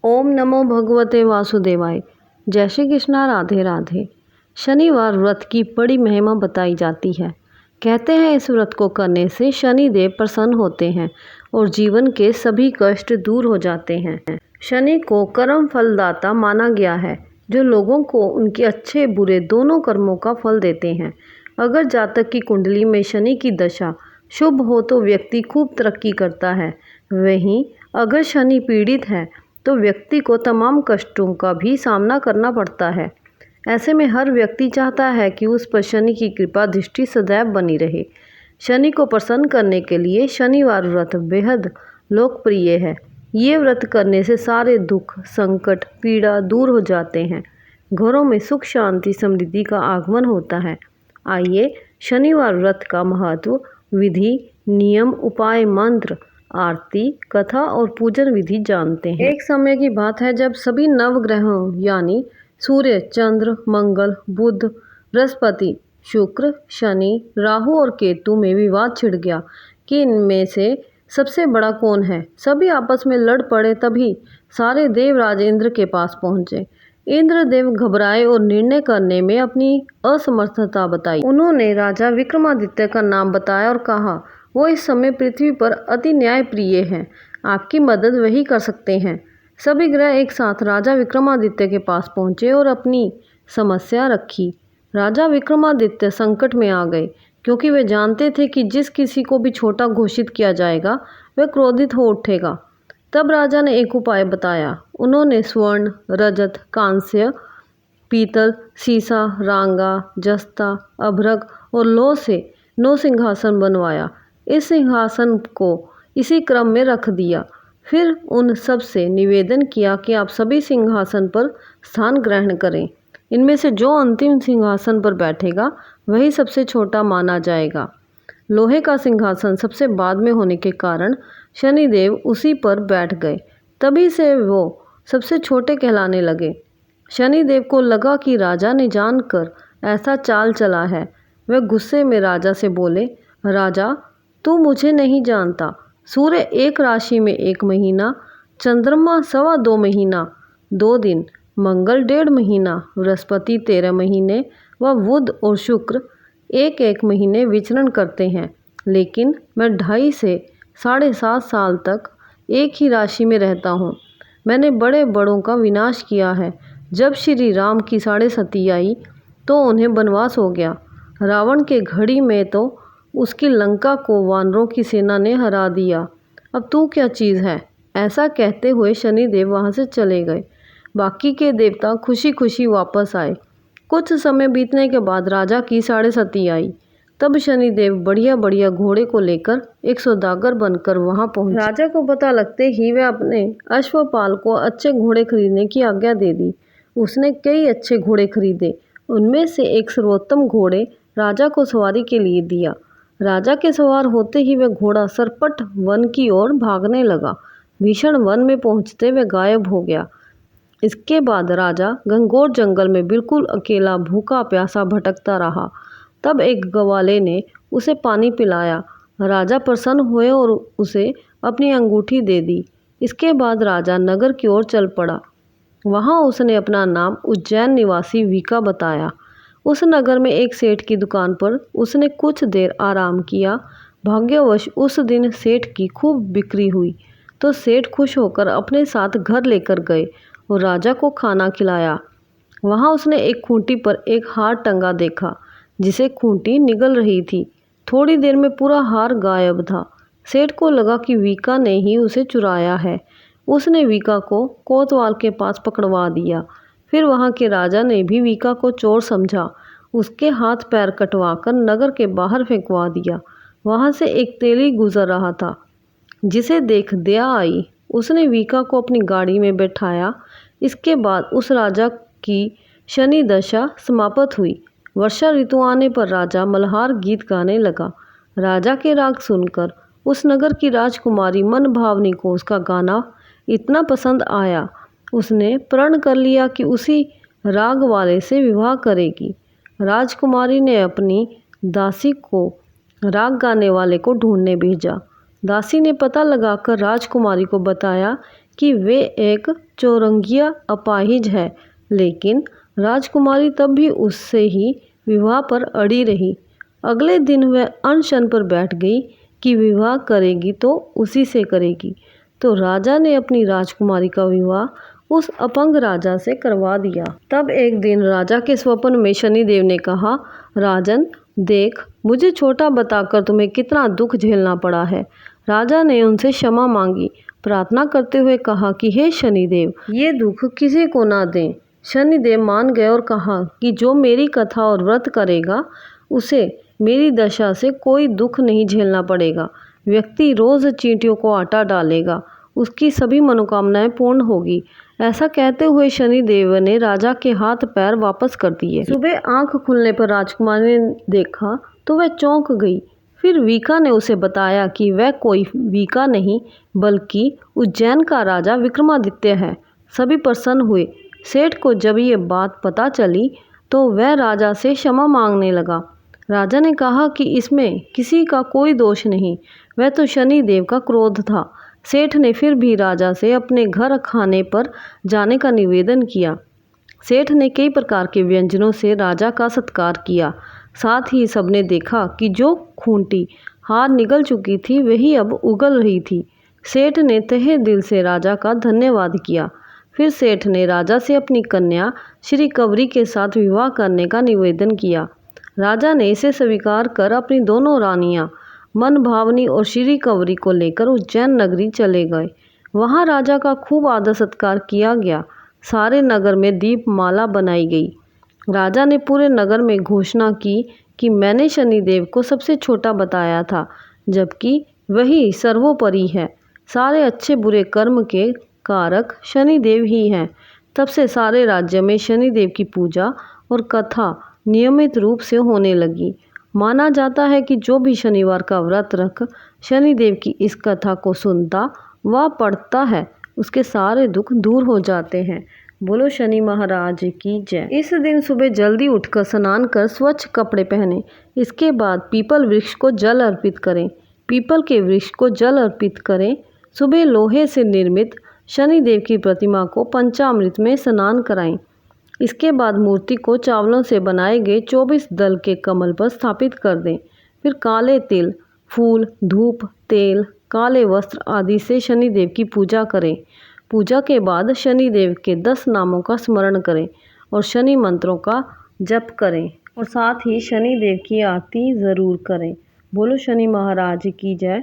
ओम नमो भगवते वासुदेवाय। जय श्री कृष्णा, राधे राधे। शनिवार व्रत की बड़ी महिमा बताई जाती है। कहते हैं इस व्रत को करने से शनि देव प्रसन्न होते हैं और जीवन के सभी कष्ट दूर हो जाते हैं। शनि को कर्म फलदाता माना गया है, जो लोगों को उनके अच्छे बुरे दोनों कर्मों का फल देते हैं। अगर जातक की कुंडली में शनि की दशा शुभ हो तो व्यक्ति खूब तरक्की करता है। वहीं अगर शनि पीड़ित है तो व्यक्ति को तमाम कष्टों का भी सामना करना पड़ता है। ऐसे में हर व्यक्ति चाहता है कि उस पर शनि की कृपा दृष्टि सदैव बनी रहे। शनि को प्रसन्न करने के लिए शनिवार व्रत बेहद लोकप्रिय है। ये व्रत करने से सारे दुख, संकट, पीड़ा दूर हो जाते हैं। घरों में सुख, शांति, समृद्धि का आगमन होता है। आइए शनिवार व्रत का महत्व, विधि, नियम, उपाय, मंत्र, आरती, कथा और पूजन विधि जानते हैं। एक समय की बात है जब सभी नवग्रहों यानी सूर्य, चंद्र, मंगल, बुध, बृहस्पति, शुक्र, शनि, राहु और केतु में विवाद छिड़ गया कि इनमें से सबसे बड़ा कौन है। सभी आपस में लड़ पड़े। तभी सारे देवराज इंद्र के पास पहुंचे। इंद्रदेव घबराए और निर्णय करने में अपनी असमर्थता बताई। उन्होंने राजा विक्रमादित्य का नाम बताया और कहा, वो इस समय पृथ्वी पर अति न्यायप्रिय हैं। आपकी मदद वही कर सकते हैं। सभी ग्रह एक साथ राजा विक्रमादित्य के पास पहुंचे और अपनी समस्या रखी। राजा विक्रमादित्य संकट में आ गए, क्योंकि वे जानते थे कि जिस किसी को भी छोटा घोषित किया जाएगा वह क्रोधित हो उठेगा। तब राजा ने एक उपाय बताया। उन्होंने स्वर्ण, रजत, कांस्य, पीतल, सीसा, रांगा, जस्ता, अभ्रक और लौह से 9 सिंहासन बनवाया। इस सिंहासन को इसी क्रम में रख दिया। फिर उन सब से निवेदन किया कि आप सभी सिंहासन पर स्थान ग्रहण करें। इनमें से जो अंतिम सिंहासन पर बैठेगा वही सबसे छोटा माना जाएगा। लोहे का सिंहासन सबसे बाद में होने के कारण शनिदेव उसी पर बैठ गए। तभी से वो सबसे छोटे कहलाने लगे। शनिदेव को लगा कि राजा ने जानकर ऐसा चाल चला है। वह गुस्से में राजा से बोले, राजा, तू मुझे नहीं जानता। सूर्य एक राशि में 1 महीना, चंद्रमा 2.25 महीना 2 दिन, मंगल 1.5 महीना, बृहस्पति 13 महीने व बुध और शुक्र 1-1 महीने विचरण करते हैं। लेकिन मैं 2.5 से 7.5 साल तक एक ही राशि में रहता हूँ। मैंने बड़े बड़ों का विनाश किया है। जब श्री राम की 7.5 आई तो उन्हें वनवास हो गया। रावण के घड़ी में तो उसकी लंका को वानरों की सेना ने हरा दिया। अब तू क्या चीज़ है। ऐसा कहते हुए शनिदेव वहाँ से चले गए। बाकी के देवता खुशी खुशी वापस आए। कुछ समय बीतने के बाद राजा की 7.5 आई। तब शनिदेव बढ़िया बढ़िया घोड़े को लेकर एक सौदागर बनकर वहाँ पहुँचे। राजा को पता लगते ही वह अपने अश्वपाल को अच्छे घोड़े खरीदने की आज्ञा दे दी। उसने कई अच्छे घोड़े खरीदे। उनमें से एक सर्वोत्तम घोड़े राजा को सवारी के लिए दिया। राजा के सवार होते ही वह घोड़ा सरपट वन की ओर भागने लगा। भीषण वन में पहुंचते वह गायब हो गया। इसके बाद राजा घनघोर जंगल में बिल्कुल अकेला भूखा प्यासा भटकता रहा। तब एक ग्वाले ने उसे पानी पिलाया। राजा प्रसन्न हुए और उसे अपनी अंगूठी दे दी। इसके बाद राजा नगर की ओर चल पड़ा। वहाँ उसने अपना नाम उज्जैन निवासी वीका बताया। उस नगर में एक सेठ की दुकान पर उसने कुछ देर आराम किया। भाग्यवश उस दिन सेठ की खूब बिक्री हुई तो सेठ खुश होकर अपने साथ घर लेकर गए और राजा को खाना खिलाया। वहाँ उसने एक खूंटी पर एक हार टंगा देखा, जिसे खूंटी निगल रही थी। थोड़ी देर में पूरा हार गायब था। सेठ को लगा कि वीका ने ही उसे चुराया है। उसने वीका को कोतवाल के पास पकड़वा दिया। फिर वहाँ के राजा ने भी वीका को चोर समझा। उसके हाथ पैर कटवाकर नगर के बाहर फेंकवा दिया। वहाँ से एक तेली गुजर रहा था, जिसे देख दया आई। उसने वीका को अपनी गाड़ी में बैठाया। इसके बाद उस राजा की शनि दशा समाप्त हुई। वर्षा ऋतु आने पर राजा मल्हार गीत गाने लगा। राजा के राग सुनकर उस नगर की राजकुमारी मन भावनी को उसका गाना इतना पसंद आया, उसने प्रण कर लिया कि उसी राग वाले से विवाह करेगी। राजकुमारी ने अपनी दासी को राग गाने वाले को ढूंढने भेजा। दासी ने पता लगाकर राजकुमारी को बताया कि वे एक चौरंगिया अपाहिज है, लेकिन राजकुमारी तब भी उससे ही विवाह पर अड़ी रही। अगले दिन वह अनशन पर बैठ गई कि विवाह करेगी तो उसी से करेगी। तो राजा ने अपनी राजकुमारी का विवाह उस अपंग राजा से करवा दिया। तब एक दिन राजा के स्वप्न में शनिदेव ने कहा, राजन देख, मुझे छोटा बताकर तुम्हें कितना दुख झेलना पड़ा है। राजा ने उनसे क्षमा मांगी, प्रार्थना करते हुए कहा कि हे शनिदेव, ये दुख किसी को ना दें। शनिदेव मान गए और कहा कि जो मेरी कथा और व्रत करेगा उसे मेरी दशा से कोई दुख नहीं झेलना पड़ेगा। व्यक्ति रोज चींटियों को आटा डालेगा, उसकी सभी मनोकामनाएं पूर्ण होगी। ऐसा कहते हुए शनिदेव ने राजा के हाथ पैर वापस कर दिए। सुबह आंख खुलने पर राजकुमारी ने देखा तो वह चौंक गई। फिर वीका ने उसे बताया कि वह कोई वीका नहीं बल्कि उज्जैन का राजा विक्रमादित्य है। सभी प्रसन्न हुए। सेठ को जब ये बात पता चली तो वह राजा से क्षमा मांगने लगा। राजा ने कहा कि इसमें किसी का कोई दोष नहीं, वह तो शनिदेव का क्रोध था। सेठ ने फिर भी राजा से अपने घर खाने पर जाने का निवेदन किया। सेठ ने कई प्रकार के व्यंजनों से राजा का सत्कार किया। साथ ही सबने देखा कि जो खूंटी हार निगल चुकी थी वही अब उगल रही थी। सेठ ने तहे दिल से राजा का धन्यवाद किया। फिर सेठ ने राजा से अपनी कन्या श्री कवरी के साथ विवाह करने का निवेदन किया। राजा ने इसे स्वीकार कर अपनी दोनों रानियां मन भावनी और श्री कवरी को लेकर उज्जैन नगरी चले गए। वहां राजा का खूब आदर सत्कार किया गया। सारे नगर में दीपमाला बनाई गई। राजा ने पूरे नगर में घोषणा की कि मैंने शनिदेव को सबसे छोटा बताया था, जबकि वही सर्वोपरि है। सारे अच्छे बुरे कर्म के कारक शनिदेव ही हैं। तब से सारे राज्य में शनिदेव की पूजा और कथा नियमित रूप से होने लगी। माना जाता है कि जो भी शनिवार का व्रत रख शनिदेव की इस कथा को सुनता व पढ़ता है, उसके सारे दुख दूर हो जाते हैं। बोलो शनि महाराज की जय। इस दिन सुबह जल्दी उठकर स्नान कर स्वच्छ कपड़े पहने। इसके बाद पीपल वृक्ष को जल अर्पित करें। पीपल के वृक्ष को जल अर्पित करें। सुबह लोहे से निर्मित शनिदेव की प्रतिमा को पंचामृत में स्नान कराएं। इसके बाद मूर्ति को चावलों से बनाए गए 24 दल के कमल पर स्थापित कर दें। फिर काले तिल, फूल, धूप, तेल, काले वस्त्र आदि से शनिदेव की पूजा करें। पूजा के बाद शनिदेव के 10 नामों का स्मरण करें और शनि मंत्रों का जप करें और साथ ही शनिदेव की आरती ज़रूर करें। बोलो शनि महाराज की जय।